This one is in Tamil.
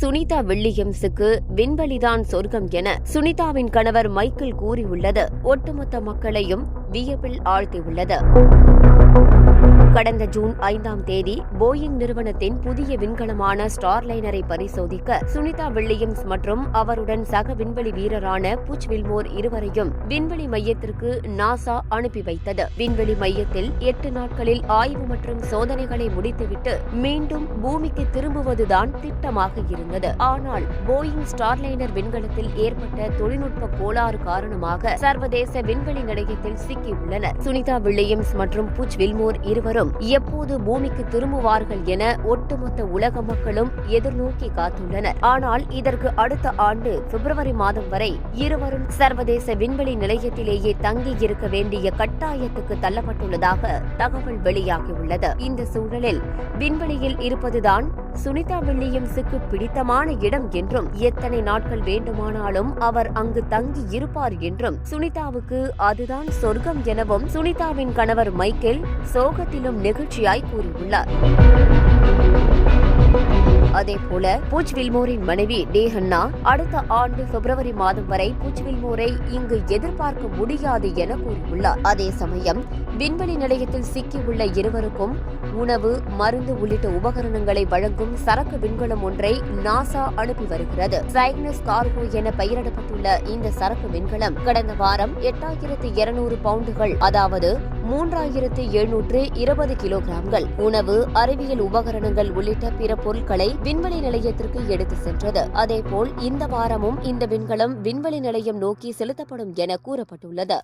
சுனிதா வில்லியம்ஸுக்கு விண்வெளிதான் சொர்க்கம் என சுனிதாவின் கணவர் மைக்கேல் கூறியுள்ளது ஒட்டுமொத்த மக்களையும் வியப்பில் ஆழ்த்தியுள்ளது. கடந்த ஜூன் 5ஆம் தேதி போயிங் நிறுவனத்தின் புதிய விண்கலமான ஸ்டார்லைனரை பரிசோதிக்க சுனிதா வில்லியம்ஸ் மற்றும் அவருடன் சக விண்வெளி வீரரான புச் வில்மோர் இருவரையும் விண்வெளி மையத்திற்கு நாசா அனுப்பி வைத்தது. விண்வெளி மையத்தில் 8 நாட்களில் ஆய்வு மற்றும் சோதனைகளை முடித்துவிட்டு மீண்டும் பூமிக்கு திரும்புவதுதான் திட்டமாக இருந்தது. ஆனால் போயிங் ஸ்டார்லைனர் விண்கலத்தில் ஏற்பட்ட தொழில்நுட்ப கோளாறு காரணமாக சர்வதேச விண்வெளி நிலையத்தில் சிக்கியுள்ளனர். சுனிதா வில்லியம்ஸ் மற்றும் புச் வில்மோர் இருவரும் எப்போது பூமிக்கு திரும்புவார்கள் என ஒட்டுமொத்த உலக மக்களும் எதிர்நோக்கி காத்துள்ளனர். ஆனால் இதற்கு அடுத்த ஆண்டு பிப்ரவரி மாதம் வரை இருவரும் சர்வதேச விண்வெளி நிலையத்திலேயே தங்கி இருக்க வேண்டிய கட்டாயத்துக்கு தள்ளப்பட்டுள்ளதாக தகவல் வெளியாகியுள்ளது. இந்த சூழலில் விண்வெளியில் இருப்பதுதான் சுனிதா வில்லியம்ஸுக்கு பிடித்தமான இடம் என்றும் எத்தனை நாட்கள் வேண்டுமானாலும் அவர் அங்கு தங்கி இருப்பார் என்றும் சுனிதாவுக்கு அதுதான் சொர்க்கம் எனவும் சுனிதாவின் கணவர் மைக்கேல் சோகத்திலும் நெகிழ்ச்சியாய் கூறியுள்ளார். அதேபோல புச் வில்மோரின் மனைவி டேஹன்னா அடுத்த ஆண்டு பிப்ரவரி மாதம் வரை புச் வில்மோரை இங்கு எதிர்பார்க்க முடியாது என கூறியுள்ளார். அதே சமயம் விண்வெளி நிலையத்தில் சிக்கியுள்ள இருவருக்கும் உணவு, மருந்து உள்ளிட்ட உபகரணங்களை வழங்கும் சரக்கு விண்கலம் ஒன்றை நாசா அனுப்பி வருகிறது. சைக்னஸ் கார்கோ என பெயரிடப்பட்டுள்ள இந்த சரக்கு விண்கலம் கடந்த வாரம் 8200 பவுண்டுகள், அதாவது 3720 கிலோகிராம்கள் உணவு, அறிவியல் உபகரணங்கள் உள்ளிட்ட பிற பொருட்களை விண்வெளி நிலையத்திற்கு எடுத்து சென்றது. அதேபோல் இந்த வாரமும் இந்த விண்கலம் விண்வெளி நிலையம் நோக்கி செலுத்தப்படும் என கூறப்பட்டுள்ளது.